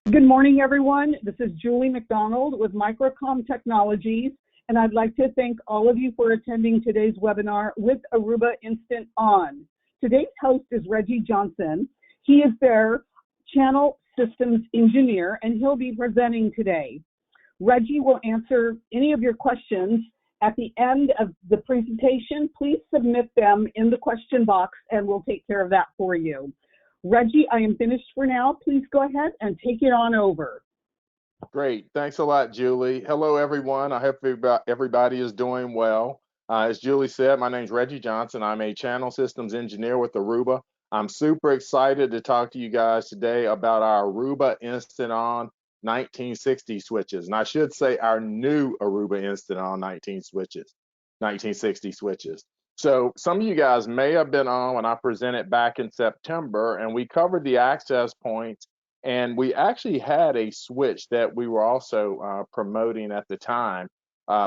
Good morning, everyone. This is Julie McDonald with Microcom Technologies, and I'd like to thank all of you for attending today's webinar with Aruba InstantOn. Today's host is Reggie Johnson. He is their channel systems engineer, and he'll be presenting today. Reggie will answer any of your questions at the end of the presentation. Please submit them in the question box, and we'll take care of that for you. Reggie, I am finished for now. Please go ahead and take it on over. Great. Thanks a lot, Julie. Hello, everyone. I hope everybody is doing well. As Julie said, my name is Reggie Johnson. I'm a channel systems engineer with Aruba. I'm super excited to talk to you guys today about our Aruba InstantOn 1960 switches. And I should say our new Aruba InstantOn 1960 switches. So some of you guys may have been on when I presented back in September, and we covered the access points, and we actually had a switch that we were also promoting at the time,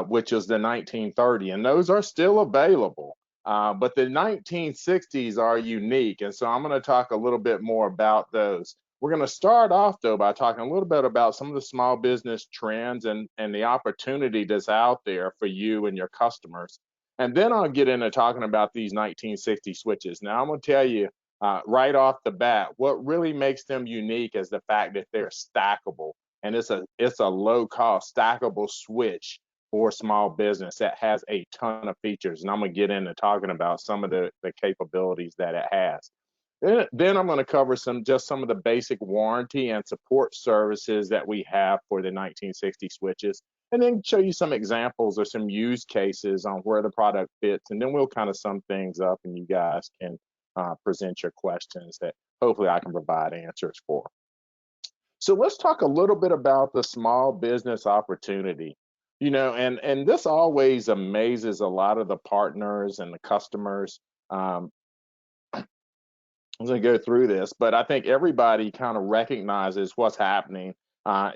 which was the 1930, and those are still available. But the 1960s are unique, and so I'm going to talk a little bit more about those. We're going to start off, though, by talking a little bit about some of the small business trends and the opportunity that's out there for you and your customers. And then I'll get into talking about these 1960 switches. Now, I'm going to tell you right off the bat, what really makes them unique is the fact that they're stackable. And it's a low-cost stackable switch for small business that has a ton of features. And I'm going to get into talking about some of the capabilities that it has. Then I'm going to cover some of the basic warranty and support services that we have for the 1960 switches, and then show you some examples or some use cases on where the product fits, and then we'll kind of sum things up and you guys can present your questions that hopefully I can provide answers for. So let's talk a little bit about the small business opportunity. You know, and this always amazes a lot of the partners and the customers. I'm going to go through this, but I think everybody kind of recognizes what's happening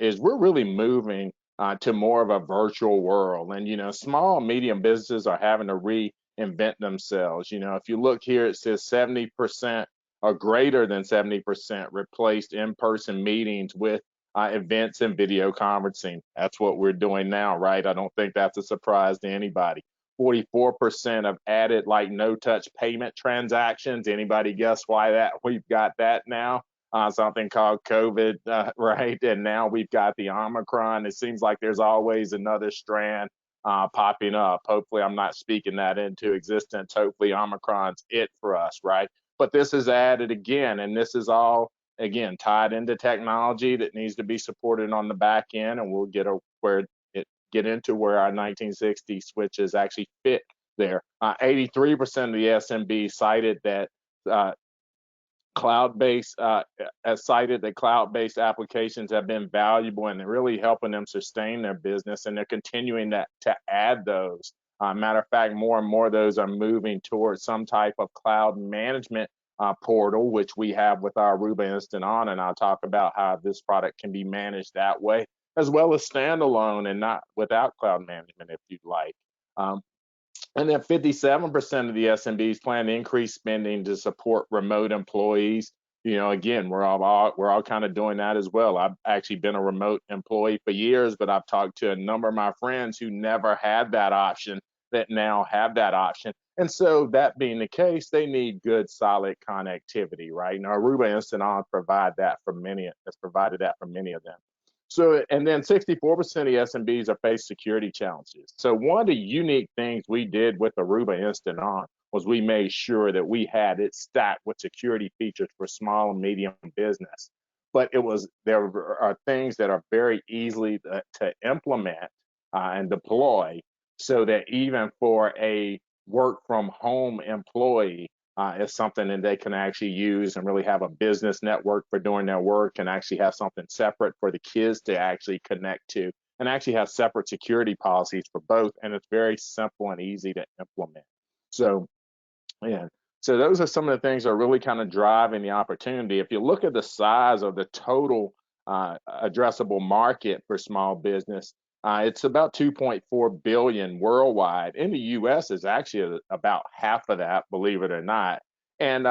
is we're really moving to more of a virtual world. And, you know, small and medium businesses are having to reinvent themselves. You know, if you look here, it says 70% or greater than 70% replaced in-person meetings with events and video conferencing. That's what we're doing now, right? I don't think that's a surprise to anybody. 44% of added like no-touch payment transactions. Anybody guess why that we've got that now? Something called COVID, right? And now we've got the Omicron. It seems like there's always another strand popping up. Hopefully I'm not speaking that into existence. Hopefully Omicron's it for us, right? But this is added again, and this is all, again, tied into technology that needs to be supported on the back end, and we'll get into where our 1960 switches actually fit there. 83% of the SMB cited that cloud-based applications have been valuable and really helping them sustain their business, and they're continuing to add those. Matter of fact, more and more of those are moving towards some type of cloud management portal, which we have with our Aruba InstantOn, and I'll talk about how this product can be managed that way, as well as standalone and not without cloud management if you'd like. And then 57% of the SMBs plan to increase spending to support remote employees. You know, again, we're all kind of doing that as well. I've actually been a remote employee for years, but I've talked to a number of my friends who never had that option that now have that option. And so that being the case, they need good, solid connectivity, right? And Aruba InstantOn has provided that for many of them. So, and then 64% of the SMBs are faced security challenges. So one of the unique things we did with Aruba InstantOn was we made sure that we had it stacked with security features for small and medium business. But there are things that are very easily to implement and deploy, so that even for a work from home employee, is something that they can actually use and really have a business network for doing their work, and actually have something separate for the kids to actually connect to, and actually have separate security policies for both. And it's very simple and easy to implement. So, yeah. So those are some of the things that are really kind of driving the opportunity. If you look at the size of the total addressable market for small business, it's about 2.4 billion worldwide. In the U.S., is actually about half of that, believe it or not. And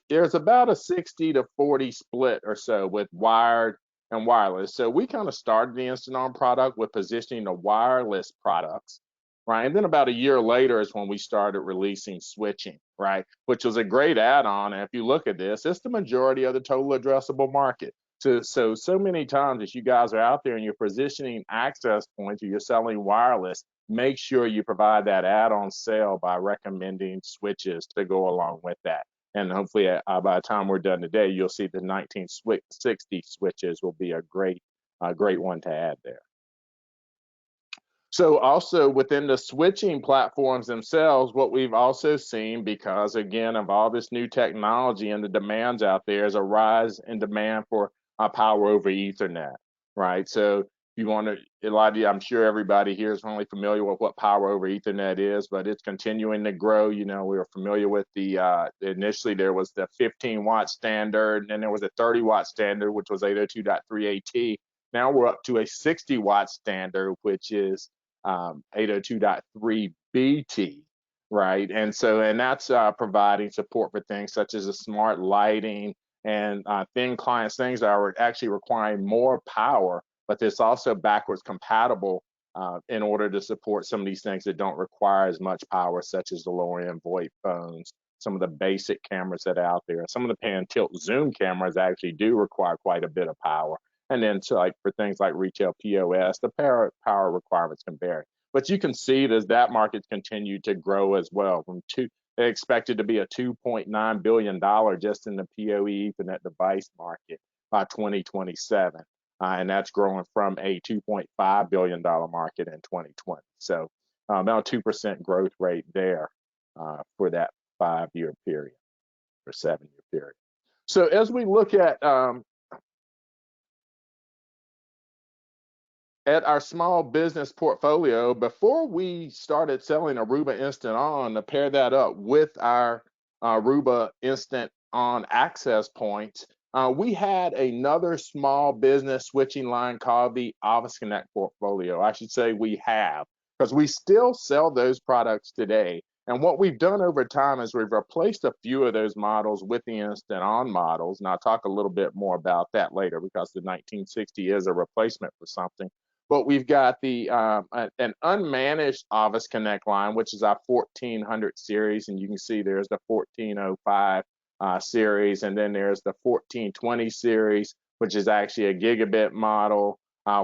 there's about a 60 to 40 split or so with wired and wireless. So we kind of started the InstantOn product with positioning the wireless products, right? And then about a year later is when we started releasing switching, right? Which was a great add-on. And if you look at this, it's the majority of the total addressable market. So many times as you guys are out there and you're positioning access points or you're selling wireless, make sure you provide that add-on sale by recommending switches to go along with that. And hopefully by the time we're done today, you'll see the 1960 switches will be a great one to add there. So also within the switching platforms themselves, what we've also seen, because again of all this new technology and the demands out there, is a rise in demand for power over Ethernet, right? So you want to, a lot of you, I'm sure everybody here is only familiar with what power over Ethernet is, but it's continuing to grow. You know, we were familiar with initially there was the 15-watt standard, and then there was a 30-watt standard, which was 802.3 AT. Now we're up to a 60-watt standard, which is 802.3 BT, right? And so, and that's providing support for things such as the smart lighting and thin clients, things that are actually requiring more power, but it's also backwards compatible in order to support some of these things that don't require as much power, such as the lower end VoIP phones, some of the basic cameras that are out there. Some of the pan tilt zoom cameras actually do require quite a bit of power. And then so like for things like retail POS, the power requirements can vary. But you can see that market's continued to grow as well. They expected to be a $2.9 billion just in the PoE Ethernet device market by 2027. And that's growing from a $2.5 billion market in 2020. So about 2% growth rate there for that 5-year period or 7-year period. So as we look at our small business portfolio, before we started selling Aruba InstantOn, to pair that up with our Aruba InstantOn access points, we had another small business switching line called the Office Connect portfolio. I should say we have, because we still sell those products today. And what we've done over time is we've replaced a few of those models with the InstantOn models. And I'll talk a little bit more about that later, because the 1960 is a replacement for something. But we've got an unmanaged Office Connect line, which is our 1400 series, and you can see there's the 1405 series, and then there's the 1420 series, which is actually a gigabit model,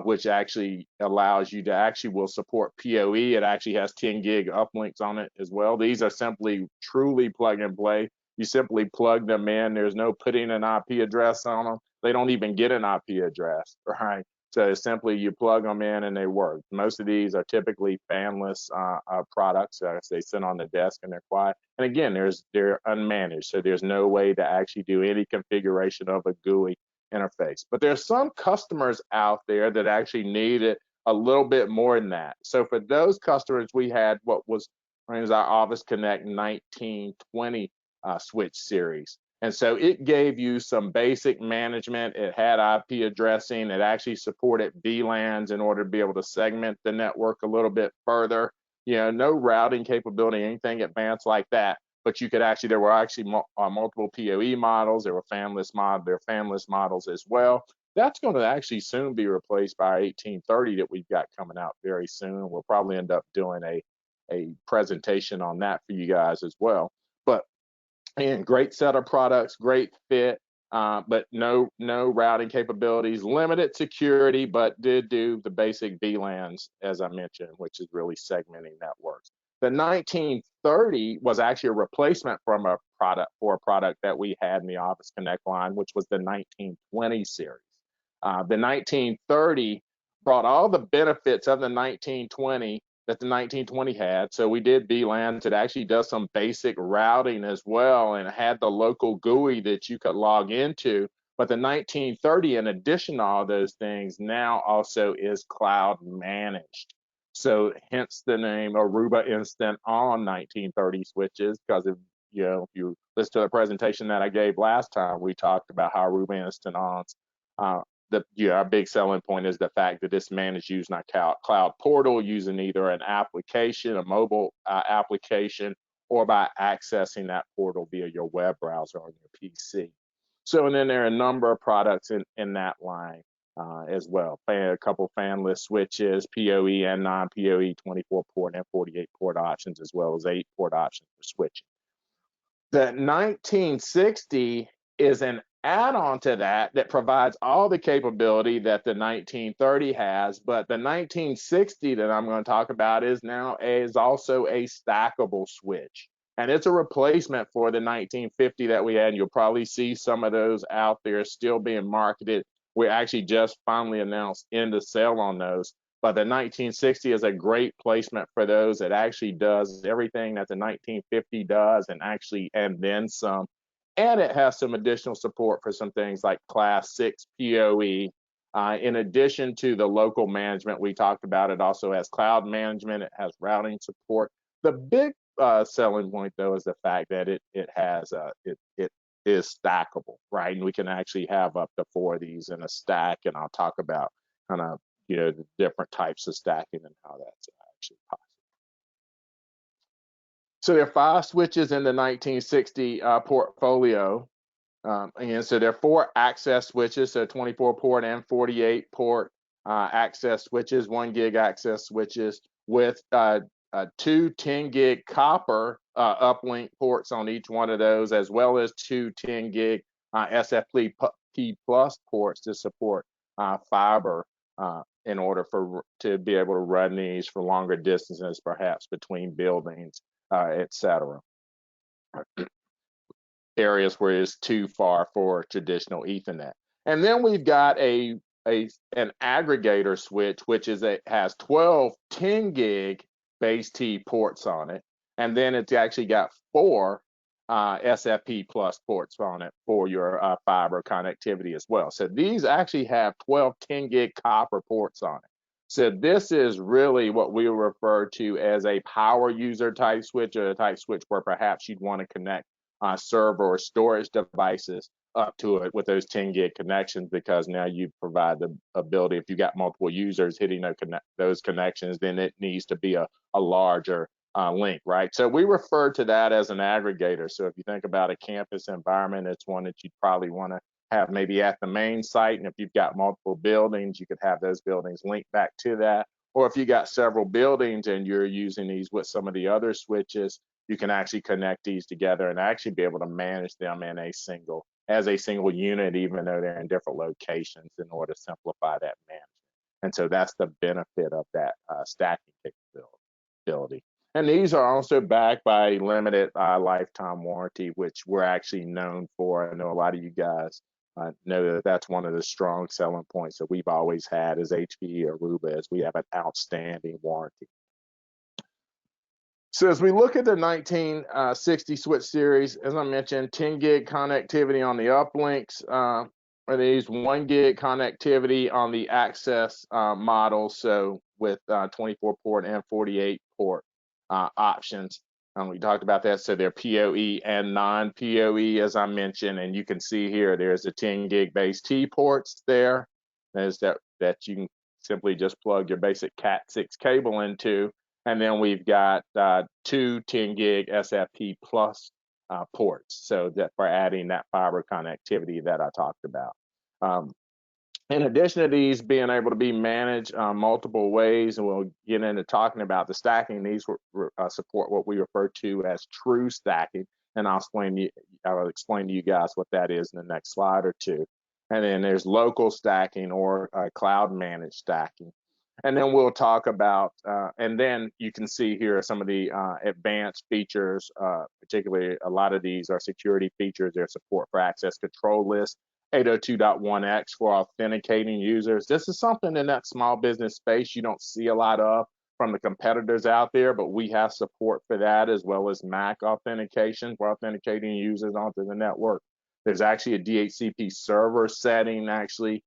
which actually allows you to will support PoE. It actually has 10 gig uplinks on it as well. These are simply truly plug and play. You simply plug them in. There's no putting an IP address on them. They don't even get an IP address, right? So simply you plug them in and they work. Most of these are typically fanless products. They sit on the desk and they're quiet. And again, they're unmanaged, so there's no way to actually do any configuration of a GUI interface. But there's some customers out there that actually need it a little bit more than that. So for those customers, we had what was our Office Connect 1920 switch series. And so it gave you some basic management. It had IP addressing. It actually supported VLANs in order to be able to segment the network a little bit further. You know, no routing capability, anything advanced like that. But you could there were actually multiple PoE models. There were fanless models as well. That's going to actually soon be replaced by our 1830 that we've got coming out very soon. We'll probably end up doing a presentation on that for you guys as well. But and great set of products, great fit, but no routing capabilities, limited security, but did do the basic VLANs, as I mentioned, which is really segmenting networks. The 1930 was actually a replacement for a product that we had in the Office Connect line, which was the 1920 series. The 1930 brought all the benefits of the 1920 that the 1920 had. So we did VLANs. It actually does some basic routing as well, and it had the local GUI that you could log into. But the 1930, in addition to all those things, now also is cloud managed. So hence the name Aruba InstantOn 1930 switches, because if you listen to the presentation that I gave last time, we talked about how Aruba InstantOn's our big selling point is the fact that it's managed using our cloud portal, using either an application, a mobile application, or by accessing that portal via your web browser on your PC. So, and then there are a number of products in that line. as well. A couple fanless switches, PoE and non-PoE 24 port and 48 port options, as well as 8 port options for switching. The 1960 is an add-on to that provides all the capability that the 1930 has, but the 1960 that I'm going to talk about is also a stackable switch. And it's a replacement for the 1950 that we had. You'll probably see some of those out there still being marketed. We actually just finally announced end of sale on those. But the 1960 is a great placement for those. It actually does everything that the 1950 does and then some. And it has some additional support for some things like Class 6 PoE. In addition to the local management we talked about, it also has cloud management. It has routing support. The big selling point, though, is the fact that it is stackable, right? And we can actually have up to 4 of these in a stack. And I'll talk about kind of the different types of stacking and how that's actually possible. So there are 5 switches in the 1960 portfolio. And so there are 4 access switches, so 24 port and 48 port access switches, 1 gig access switches with 2 10 gig copper uplink ports on each one of those, as well as 2 10 gig SFP plus ports to support fiber in order to be able to run these for longer distances, perhaps between buildings, etc. Areas where it's too far for traditional Ethernet. And then we've got an aggregator switch, which has 12 10 gig base T ports on it, and then it's actually got 4 SFP plus ports on it for your fiber connectivity as well. So these actually have 12 10 gig copper ports on it. So this is really what we refer to as a power user type switch, or a type switch where perhaps you'd want to connect server or storage devices up to it with those 10 gig connections, because now you provide the ability, if you got multiple users hitting those connections, then it needs to be a larger link, right? So we refer to that as an aggregator. So if you think about a campus environment, it's one that you'd probably want to have maybe at the main site. And if you've got multiple buildings, you could have those buildings linked back to that. Or if you got several buildings and you're using these with some of the other switches, you can actually connect these together and actually be able to manage them as a single unit, even though they're in different locations, in order to simplify that management. And so that's the benefit of that stacking capability. And these are also backed by a limited lifetime warranty, which we're actually known for. I know a lot of you guys know that that's one of the strong selling points that we've always had as HPE Aruba, is we have an outstanding warranty. So as we look at the 1960 switch series, as I mentioned, 10 gig connectivity on the uplinks, are these 1 gig connectivity on the access model, so with 24 port and 48 port options. We talked about that, so they're PoE and non-PoE, as I mentioned, and you can see here there's a 10 gig base T ports there. There's that you can simply just plug your basic Cat6 cable into. And then we've got 2 10 gig SFP plus ports, so that for adding that fiber connectivity that I talked about. In addition to these being able to be managed multiple ways, and we'll get into talking about the stacking, these support what we refer to as true stacking, and I'll explain to you guys what that is in the next slide or two. And then there's local stacking, or cloud managed stacking. And then we'll talk about, and then you can see here some of the advanced features, particularly a lot of these are security features. There's support for access control list, 802.1x for authenticating users. This is something in that small business space you don't see a lot of from the competitors out there, but we have support for that, as well as MAC authentication for authenticating users onto the network. There's actually a DHCP server setting actually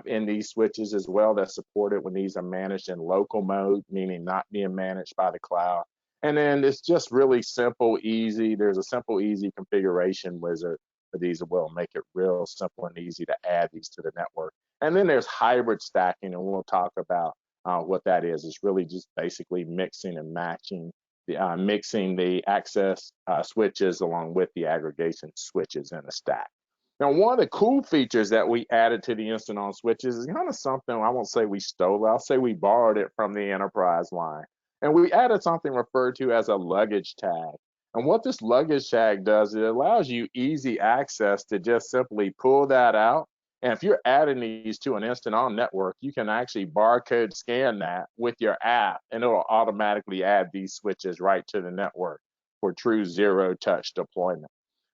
in these switches as well that's supported when these are managed in local mode, meaning not being managed by the cloud. And then it's just really simple, easy. There's a simple, easy configuration wizard for these that will make it real simple and easy to add these to the network. And then there's hybrid stacking, and we'll talk about what that is. It's really just basically mixing and matching, mixing the access switches along with the aggregation switches in a stack. Now, one of the cool features that we added to the InstantOn switches is kind of something, I won't say we stole, I'll say we borrowed it from the enterprise line. And we added something referred to as a luggage tag. And what this luggage tag does, it allows you easy access to just simply pull that out. And if you're adding these to an InstantOn network, you can actually barcode scan that with your app, and it'll automatically add these switches right to the network for true zero touch deployment.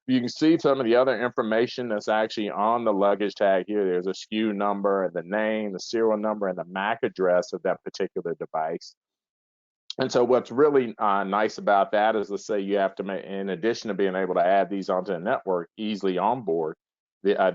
You can see some of the other information that's actually on the luggage tag here. There's a SKU number, the name, the serial number, and the MAC address of that particular device. And so what's really nice about that is, let's say you have to make, in addition to being able to add these onto the network easily onboard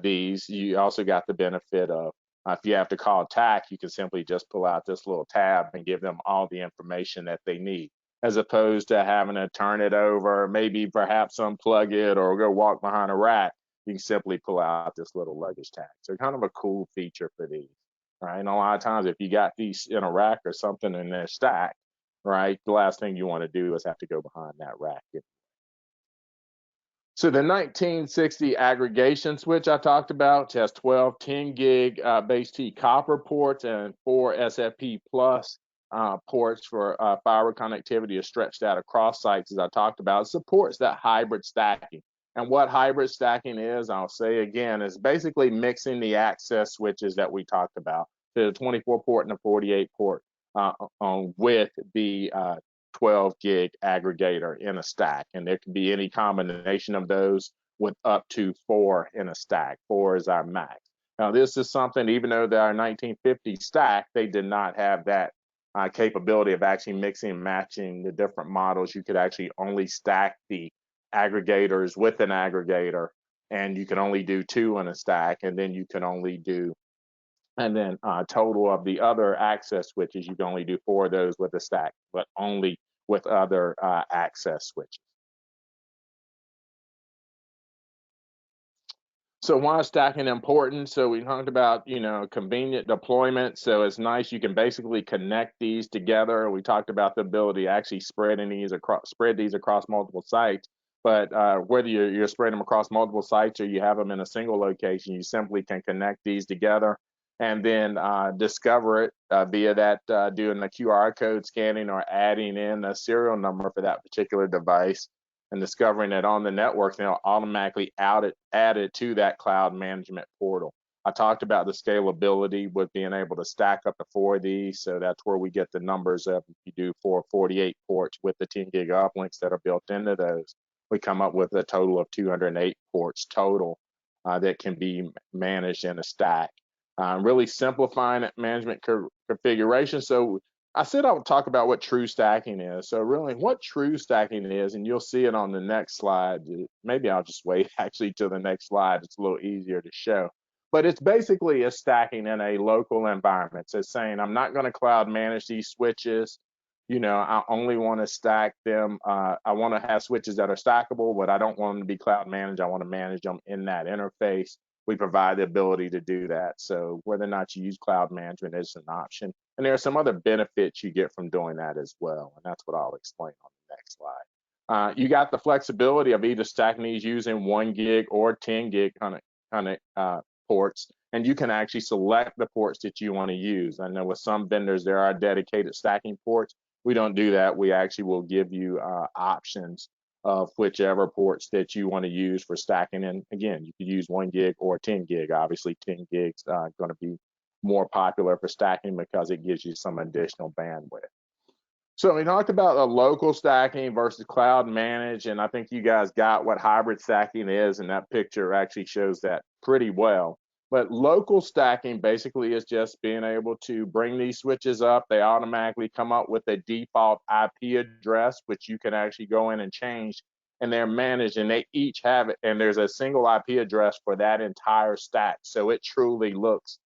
these, you also got the benefit of if you have to call TAC, you can simply just pull out this little tab and give them all the information that they need, as opposed to having to turn it over, maybe perhaps unplug it or go walk behind a rack. You can simply pull out this little luggage tag. So kind of a cool feature for these, right? And a lot of times if you got these in a rack or something in their stack, right, the last thing you want to do is have to go behind that rack. So the 1960 aggregation switch I talked about has 12 10 gig base T copper ports and 4 SFP plus ports for fiber connectivity is stretched out across sites, as I talked about. It supports that hybrid stacking. And what hybrid stacking is, I'll say again, is basically mixing the access switches that we talked about, the 24 port and the 48 port with the 12 gig aggregator in a stack. And there can be any combination of those with up to 4 in a stack. 4 is our max. Now, this is something, even though they're 1950 stack, they did not have that capability of actually mixing and matching the different models. You could actually only stack the aggregators with an aggregator, and you can only do 2 in a stack, and then you can only do total of the other access switches, you can only do 4 of those with a stack, but only with other access switches. So why is stacking important? So we talked about, convenient deployment. So it's nice. You can basically connect these together. We talked about the ability to actually spread these across multiple sites. But whether you're spreading them across multiple sites or you have them in a single location, you simply can connect these together and then discover it via that doing the QR code scanning or adding in a serial number for that particular device, and discovering it on the network, and it'll automatically add it to that cloud management portal. I talked about the scalability with being able to stack up to 4 of these, so that's where we get the numbers of, if you do 48 ports with the 10 gig uplinks that are built into those, we come up with a total of 208 ports total that can be managed in a stack. Really simplifying that management configuration. So I said I would talk about what true stacking is. So really what true stacking is, and you'll see it on the next slide. Maybe I'll just wait actually till the next slide. It's a little easier to show. But it's basically a stacking in a local environment. So it's saying I'm not going to cloud manage these switches. I only want to stack them. I want to have switches that are stackable, but I don't want them to be cloud managed. I want to manage them in that interface. We provide the ability to do that. So whether or not you use cloud management is an option. And there are some other benefits you get from doing that as well. And that's what I'll explain on the next slide. You got the flexibility of either stacking these using 1 gig or 10 gig ports. And you can actually select the ports that you want to use. I know with some vendors, there are dedicated stacking ports. We don't do that. We actually will give you options of whichever ports that you want to use for stacking. And again, you could use 1 gig or 10 gig. Obviously, 10 gigs going to be more popular for stacking because it gives you some additional bandwidth. So we talked about the local stacking versus cloud managed, and I think you guys got what hybrid stacking is, and that picture actually shows that pretty well. But local stacking basically is just being able to bring these switches up. They automatically come up with a default IP address, which you can actually go in and change, and they're managed, and they each have it, and there's a single IP address for that entire stack. So it truly looks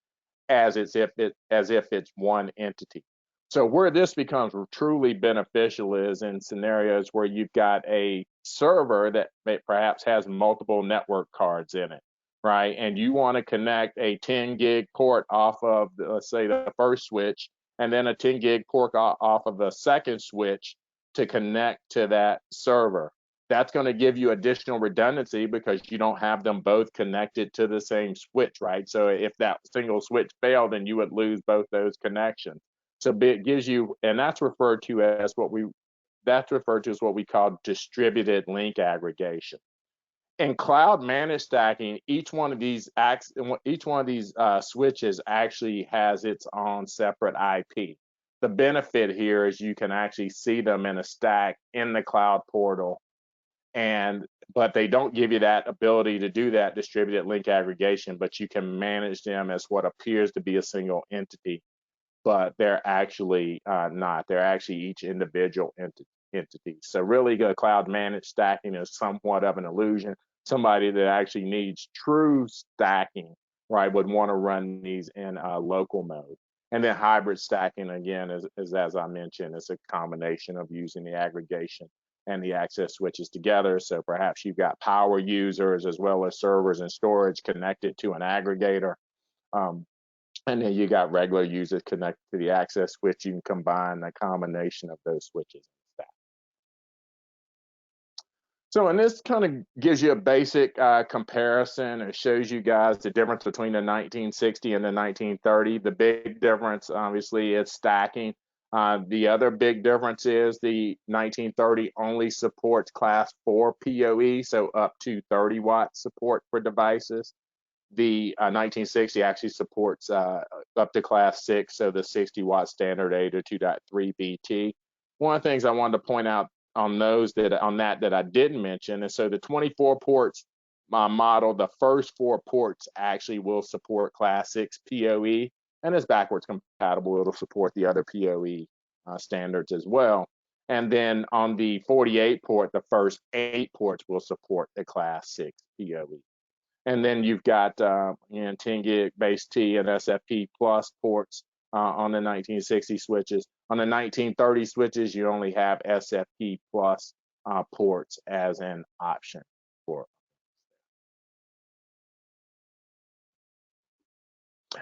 as if it's one entity. So where this becomes truly beneficial is in scenarios where you've got a server that perhaps has multiple network cards in it, right? And you want to connect a 10 gig port off of, let's say, the first switch, and then a 10 gig port off of the second switch to connect to that server. That's going to give you additional redundancy because you don't have them both connected to the same switch, right? So if that single switch failed, then you would lose both those connections. So it gives you, and that's referred to as what we call distributed link aggregation. In cloud managed stacking, each one of these switches actually has its own separate IP. The benefit here is you can actually see them in a stack in the cloud portal, but they don't give you that ability to do that distributed link aggregation, but you can manage them as what appears to be a single entity, but they're actually not. They're actually each individual entity. So really good cloud managed stacking is somewhat of an illusion. Somebody that actually needs true stacking, right, would want to run these in local mode. And then hybrid stacking, again, is as I mentioned, is a combination of using the aggregation and the access switches together. So perhaps you've got power users as well as servers and storage connected to an aggregator. And then you got regular users connected to the access switch. You can combine a combination of those switches. So, and this kind of gives you a basic comparison. It shows you guys the difference between the 1960 and the 1930. The big difference, obviously, is stacking. The other big difference is the 1930 only supports class 4 PoE, so up to 30 watt support for devices. The 1960 actually supports up to class 6, so the 60 watt standard 8 or 2.3 BT. One of the things I wanted to point out on that I didn't mention, and so the 24 ports model, the first 4 ports actually will support class 6 PoE, and it's backwards compatible. It'll support the other PoE standards as well. And then on the 48 port, the first 8 ports will support the class 6 PoE. And then you've got 10 gig base T and SFP plus ports on the 1960 switches. On the 1930 switches, you only have SFP plus ports as an option for.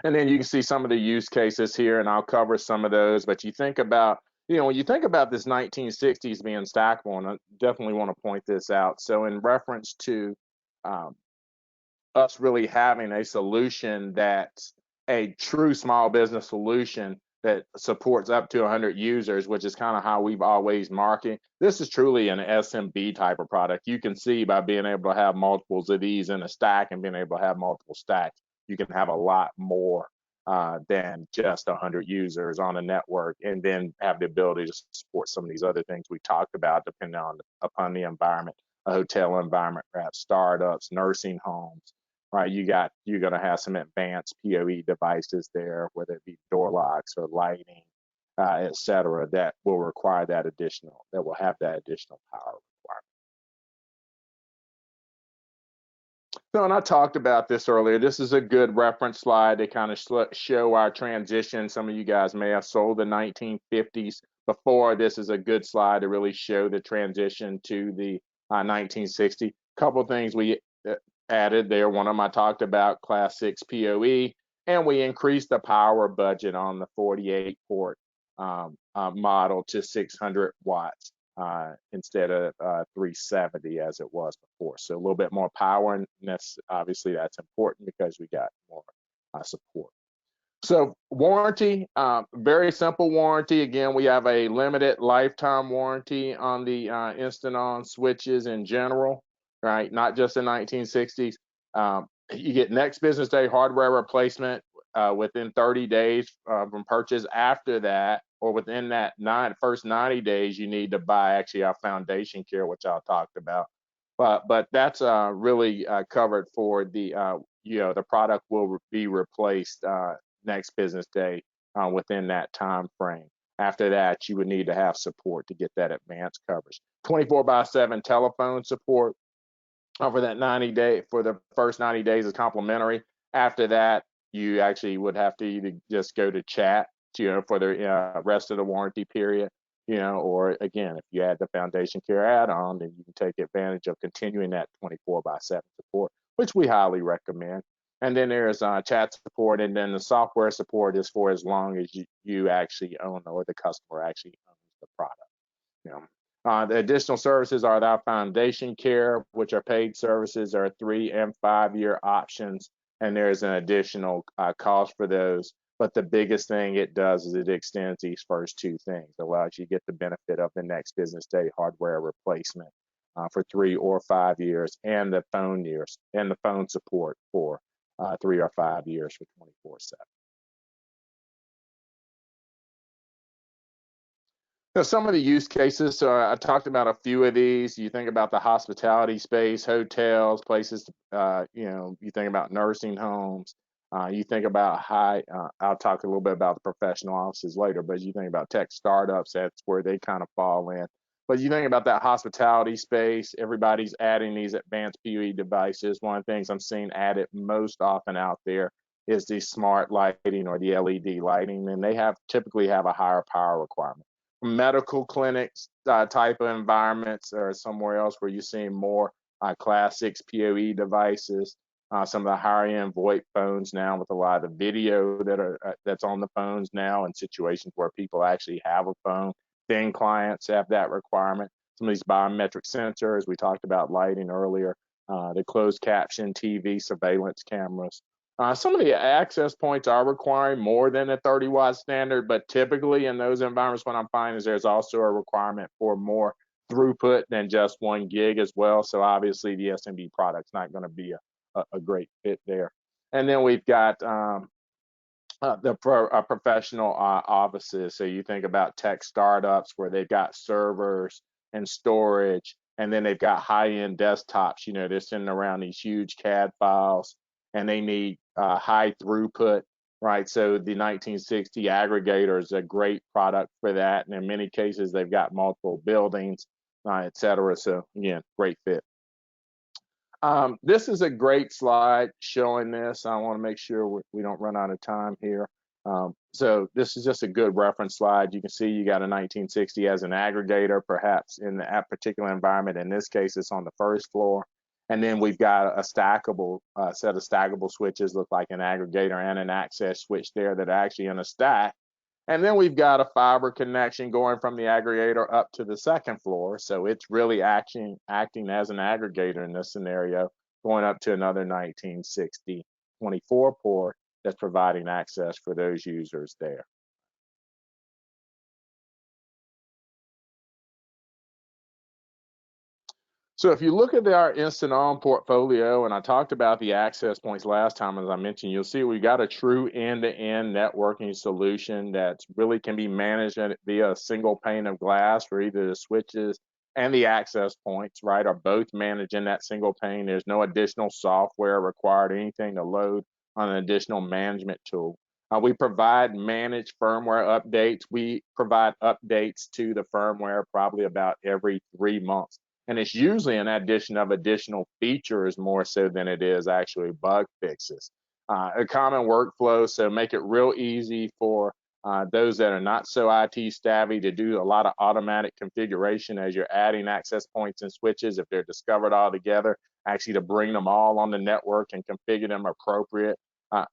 And then you can see some of the use cases here, and I'll cover some of those. But you think about, when you think about this 1960s being stackable, and I definitely want to point this out. So in reference to us really having a solution that's a true small business solution that supports up to 100 users, which is kind of how we've always marketed. This is truly an SMB type of product. You can see by being able to have multiples of these in a stack and being able to have multiple stacks, you can have a lot more than just 100 users on a network, and then have the ability to support some of these other things we talked about, depending upon the environment, a hotel environment, perhaps startups, nursing homes. Right, you're going to have some advanced PoE devices there, whether it be door locks or lighting, et cetera, that will require that will have that additional power requirement. So, and I talked about this earlier. This is a good reference slide to kind of show our transition. Some of you guys may have sold the 1950s before. This is a good slide to really show the transition to the 1960. Couple things we added there. One of them I talked about, class 6 PoE, and we increased the power budget on the 48 port model to 600 watts instead of 370 as it was before. So a little bit more power, and that's important because we got more support. So warranty, very simple warranty. Again, we have a limited lifetime warranty on the InstantOn switches in general, right? Not just the 1960s. You get next business day hardware replacement within 30 days from purchase. After that, or within that first 90 days, you need to buy actually our foundation care, which I talked about. But that's really covered for the the product will be replaced next business day within that time frame. After that, you would need to have support to get that advanced coverage. 24/7 telephone support for that 90 day, for the first 90 days is complimentary. After that, you actually would have to either just go to chat, for the rest of the warranty period, or again, if you add the foundation care add-on, then you can take advantage of continuing that 24/7 support, which we highly recommend. And then there's chat support, and then the software support is for as long as you actually own, or the customer actually owns the product. The additional services are our foundation care, which are paid services, are 3 and 5 year options, and there's an additional cost for those. But the biggest thing it does is it extends these first two things, allows you to get the benefit of the next business day hardware replacement for 3 or 5 years, and the phone years and the phone support for 3 or 5 years for 24/7. So some of the use cases, so I talked about a few of these. You think about the hospitality space, hotels, places, you think about nursing homes, you think about I'll talk a little bit about the professional offices later, but you think about tech startups, that's where they kind of fall in. But you think about that hospitality space, everybody's adding these advanced PoE devices. One of the things I'm seeing added most often out there is the smart lighting or the LED lighting, and they typically have a higher power requirement. Medical clinics type of environments or somewhere else where you're seeing more class 6 PoE devices, some of the higher end VoIP phones now with a lot of the video that's on the phones now in situations where people actually have a phone. Thin clients have that requirement. Some of these biometric sensors, we talked about lighting earlier, the closed caption TV surveillance cameras. Some of the access points are requiring more than a 30-watt standard, but typically in those environments, what I'm finding is there's also a requirement for more throughput than just 1 gig as well. So obviously the SMB product's not going to be a great fit there. And then we've got professional offices. So you think about tech startups where they've got servers and storage, and then they've got high-end desktops. They're sending around these huge CAD files, and they need high throughput, right? So the 1960 Aggregator is a great product for that. And in many cases, they've got multiple buildings, et cetera. So again, great fit. This is a great slide showing this. I want to make sure we don't run out of time here. So this is just a good reference slide. You can see you got a 1960 as an aggregator, perhaps in that particular environment. In this case, it's on the first floor. And then we've got a stackable set of stackable switches, look like an aggregator and an access switch there that are actually in a stack. And then we've got a fiber connection going from the aggregator up to the second floor. So it's really acting as an aggregator in this scenario, going up to another 1960 24 port that's providing access for those users there. So if you look at our InstantOn portfolio, and I talked about the access points last time, as I mentioned, you'll see we've got a true end-to-end networking solution that really can be managed via a single pane of glass for either the switches and the access points, right, are both managed in that single pane. There's no additional software required, anything to load on an additional management tool. We provide managed firmware updates. We provide updates to the firmware probably about every 3 months. And it's usually an addition of additional features more so than it is actually bug fixes. A common workflow, so make it real easy for those that are not so IT savvy to do a lot of automatic configuration as you're adding access points and switches if they're discovered all together, actually to bring them all on the network and configure them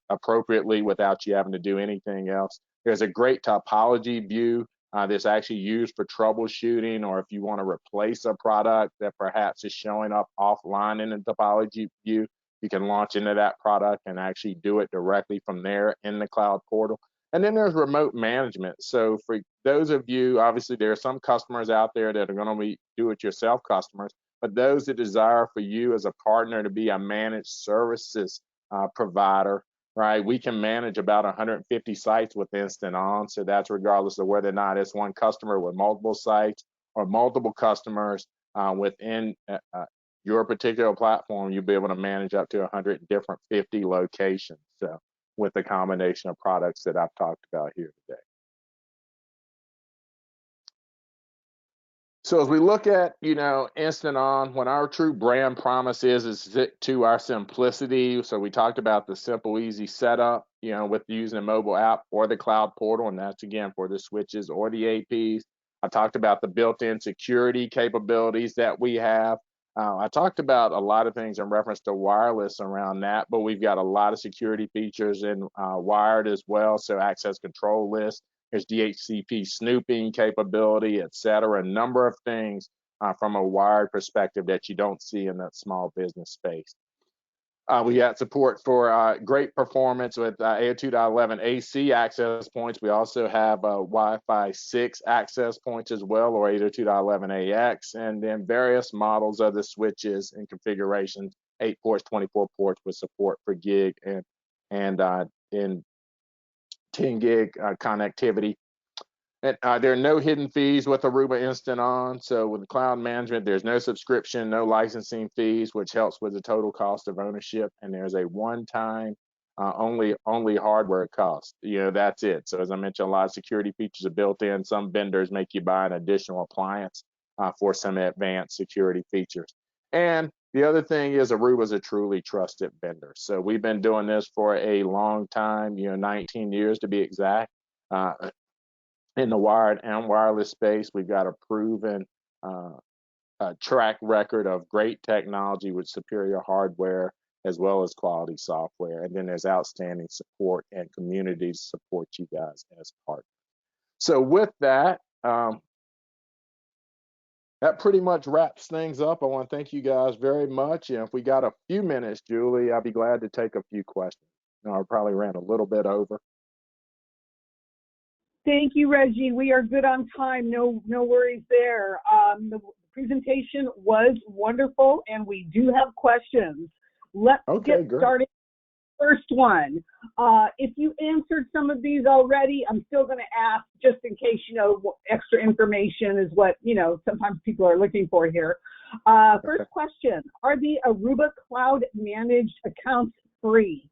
appropriately without you having to do anything else. There's a great topology view that's actually used for troubleshooting, or if you want to replace a product that perhaps is showing up offline in the topology view, you can launch into that product and actually do it directly from there in the cloud portal. And then there's remote management. So for those of you, obviously there are some customers out there that are going to be do-it-yourself customers, but those that desire for you as a partner to be a managed services provider, right? We can manage about 150 sites with InstantOn. So that's regardless of whether or not it's one customer with multiple sites or multiple customers within your particular platform, you'll be able to manage up to 150 locations. So with the combination of products that I've talked about here today. So as we look at, InstantOn, what our true brand promise is to our simplicity. So we talked about the simple, easy setup, with using a mobile app or the cloud portal, and that's again for the switches or the APs. I talked about the built-in security capabilities that we have. I talked about a lot of things in reference to wireless around that, but we've got a lot of security features in wired as well. So access control list There's DHCP snooping capability, et cetera, a number of things from a wired perspective that you don't see in that small business space. We got support for great performance with 802.11 AC access points. We also have Wi-Fi 6 access points as well, or 802.11ax, and then various models of the switches and configurations, 8 ports, 24 ports with support for gig and in 10 gig connectivity. And there are no hidden fees with Aruba InstantOn. So with the cloud management, there's no subscription, no licensing fees, which helps with the total cost of ownership. And there's a one-time only hardware cost. That's it. So as I mentioned, a lot of security features are built in. Some vendors make you buy an additional appliance for some advanced security features. And the other thing is Aruba is a truly trusted vendor. So we've been doing this for a long time, 19 years to be exact. In the wired and wireless space, we've got a proven track record of great technology with superior hardware as well as quality software. And then there's outstanding support and community to support you guys as partners. So with that, that pretty much wraps things up. I want to thank you guys very much. And if we got a few minutes, Julie, I'll be glad to take a few questions. I probably ran a little bit over. Thank you, Reggie. We are good on time. No worries there. The presentation was wonderful, and we do have questions. Let's get started. First one. If you answered some of these already, I'm still going to ask just in case, extra information is what, sometimes people are looking for here. First question, are the Aruba Cloud managed accounts free?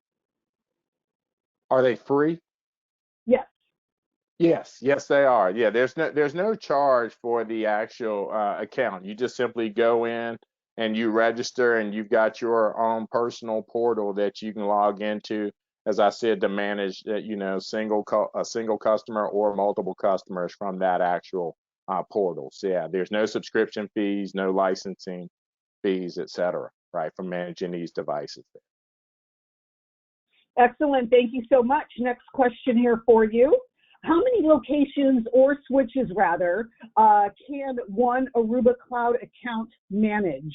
Are they free? Yes. Yes, they are. Yeah, there's no charge for the actual account. You just simply go in and you register, and you've got your own personal portal that you can log into, as I said, to manage a single customer or multiple customers from that actual portal. So yeah, there's no subscription fees, no licensing fees, et cetera, right, for managing these devices. Excellent. Thank you so much. Next question here for you. How many locations or switches, rather, can one Aruba Cloud account manage?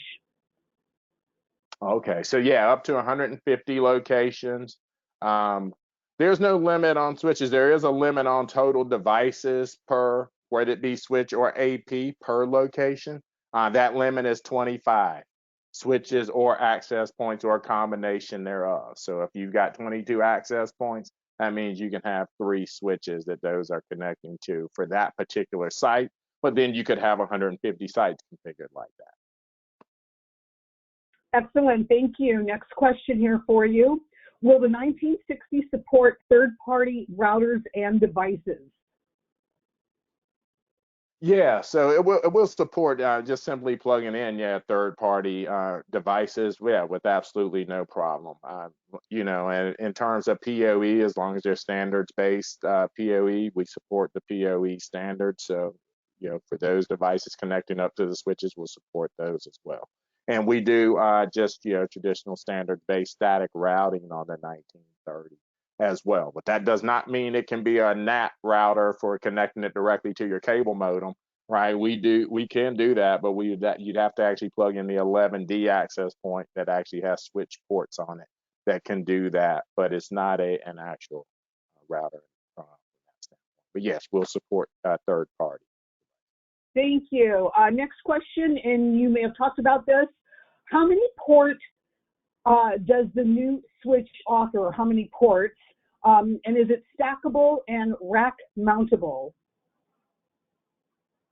Okay, so yeah, up to 150 locations. There's no limit on switches. There is a limit on total devices per, whether it be switch or AP, per location. That limit is 25 switches or access points or a combination thereof. So if you've got 22 access points, that means you can have 3 switches that those are connecting to for that particular site, but then you could have 150 sites configured like that. Excellent, thank you. Next question here for you. Will the 1960 support third-party routers and devices? Yeah, so it will support just simply plugging in, third-party devices, with absolutely no problem. And in terms of PoE, as long as they're standards-based PoE, we support the PoE standard. So, for those devices connecting up to the switches, we'll support those as well. And we do just traditional standard-based static routing on the 1930 as well. But that does not mean it can be a NAT router for connecting it directly to your cable modem, right? We can do that, but you'd have to actually plug in the 11D access point that actually has switch ports on it that can do that, but it's not an actual router from that standpoint. But yes, we'll support third party. Thank you. Next question, and you may have talked about this. How many ports does the new switch offer? How many ports? And is it stackable and rack mountable?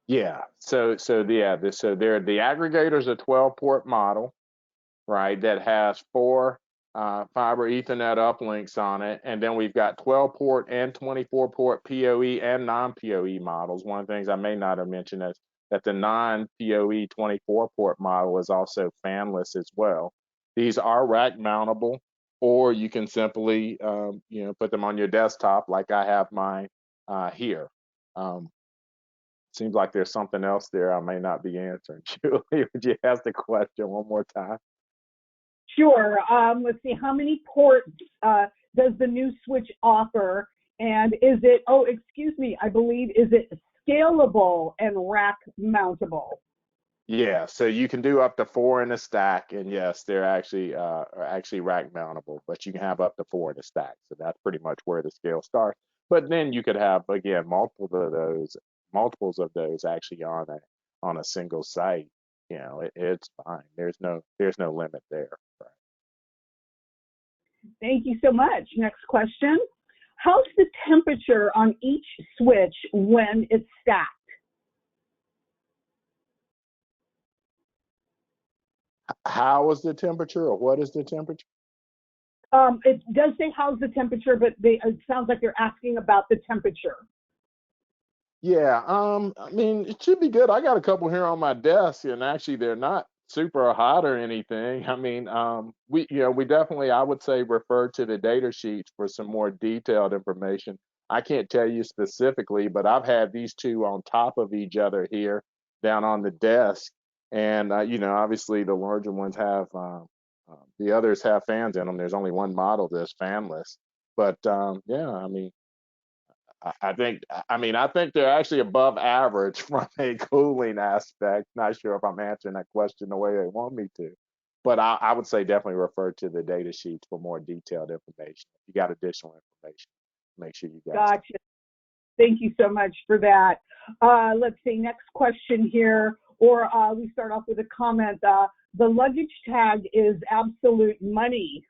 Yeah. So the Aggregator's a 12-port model, right? That has 4 fiber Ethernet uplinks on it, and then we've got 12-port and 24-port PoE and non-PoE models. One of the things I may not have mentioned is that the non-PoE 24-port model is also fanless as well. These are rack mountable, or you can simply put them on your desktop like I have mine here. Seems like there's something else there I may not be answering. Julie, would you ask the question one more time? Sure. Let's see. How many ports does the new switch offer, And is it, oh, excuse me, I believe, is it scalable and rack mountable? Yeah, so you can do up to 4 in a stack, and yes, they're actually are actually rack mountable, but you can have up to 4 in a stack. So that's pretty much where the scale starts. But then you could have again multiples of those actually on a single site. You know, it's fine. There's no limit there. Right? Thank you so much. Next question. How's the temperature on each switch when it's stacked? How is the temperature, or what is the temperature? It does say how's the temperature, but it sounds like they're asking about the temperature. Yeah, I mean, it should be good. I got a couple here on my desk, and actually, they're not super hot or anything. I mean, we definitely, I would say, refer to the data sheets for some more detailed information. I can't tell you specifically, but I've had these two on top of each other here down on the desk, and obviously, the larger ones have, the others have fans in them. There's only one model that's fanless, but yeah, I mean. I think they're actually above average from a cooling aspect. Not sure if I'm answering that question the way they want me to, but I would say definitely refer to the data sheets for more detailed information. If you got additional information, make sure you guys. Gotcha. Thank you so much for that. Let's see, next question here, or we start off with a comment. The luggage tag is absolute money.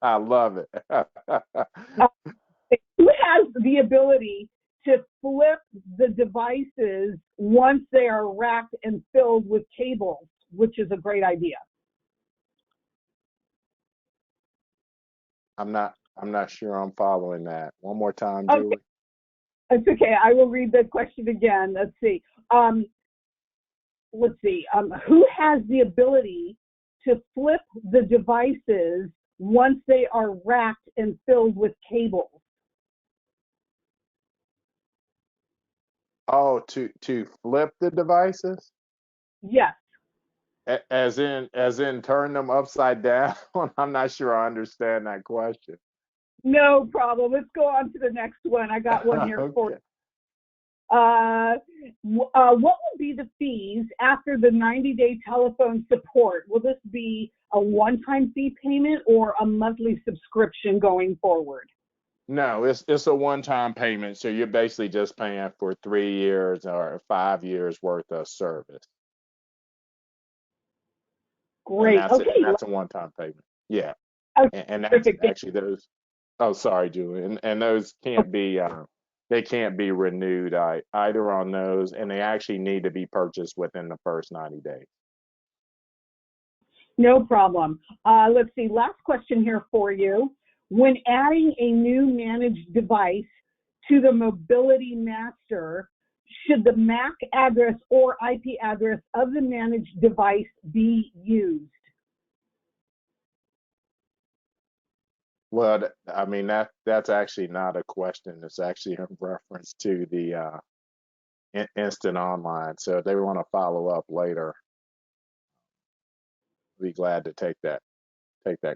I love it. Who has the ability to flip the devices once they are racked and filled with cables, which is a great idea? I'm not sure I'm following that. One more time, Okay, Julie. it's okay. I will read the question again. Let's see. Who has the ability to flip the devices once they are racked and filled with cables? Oh, to flip the devices? Yes. As in turn them upside down? I'm not sure I understand that question. No problem. Let's go on to the next one. I got one here for Okay. what would be the fees after the 90-day telephone support? Will this be a one-time fee payment or a monthly subscription going forward? No, it's a one-time payment, so you're basically just paying for 3 years or 5 years worth of service, and Great. that's it. And Okay. that's a one-time payment. Yeah, Okay, and that's terrific. actually those. Oh, sorry, Julie, and those can't be they can't be renewed either on those, and they actually need to be purchased within the first 90 days. No problem. Let's see. Last question here for you. When adding a new managed device to the Mobility Master, should the MAC address or IP address of the managed device be used? Well, I mean that's actually not a question. It's actually in reference to the instant online. So if they want to follow up later, be glad to take that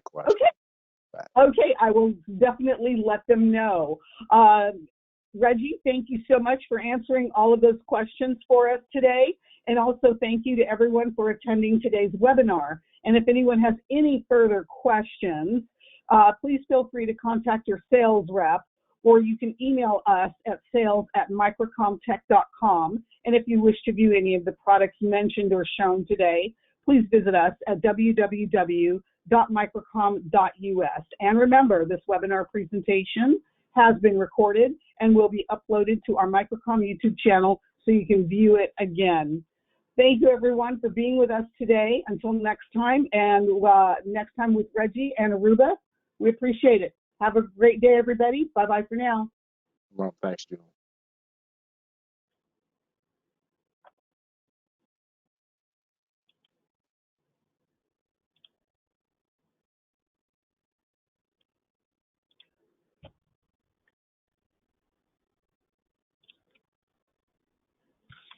question Okay. back. Okay, I will definitely let them know. Reggie, thank you so much for answering all of those questions for us today. And also thank you to everyone for attending today's webinar. And if anyone has any further questions, please feel free to contact your sales rep, or you can email us at sales@microcomtech.com. And if you wish to view any of the products mentioned or shown today, please visit us at www.microcom.us. And remember, this webinar presentation has been recorded and will be uploaded to our Microcom YouTube channel so you can view it again. Thank you, everyone, for being with us today. Until next time, and next time with Reggie and Aruba, we appreciate it. Have a great day, everybody. Bye-bye for now. Well, thanks, Julie.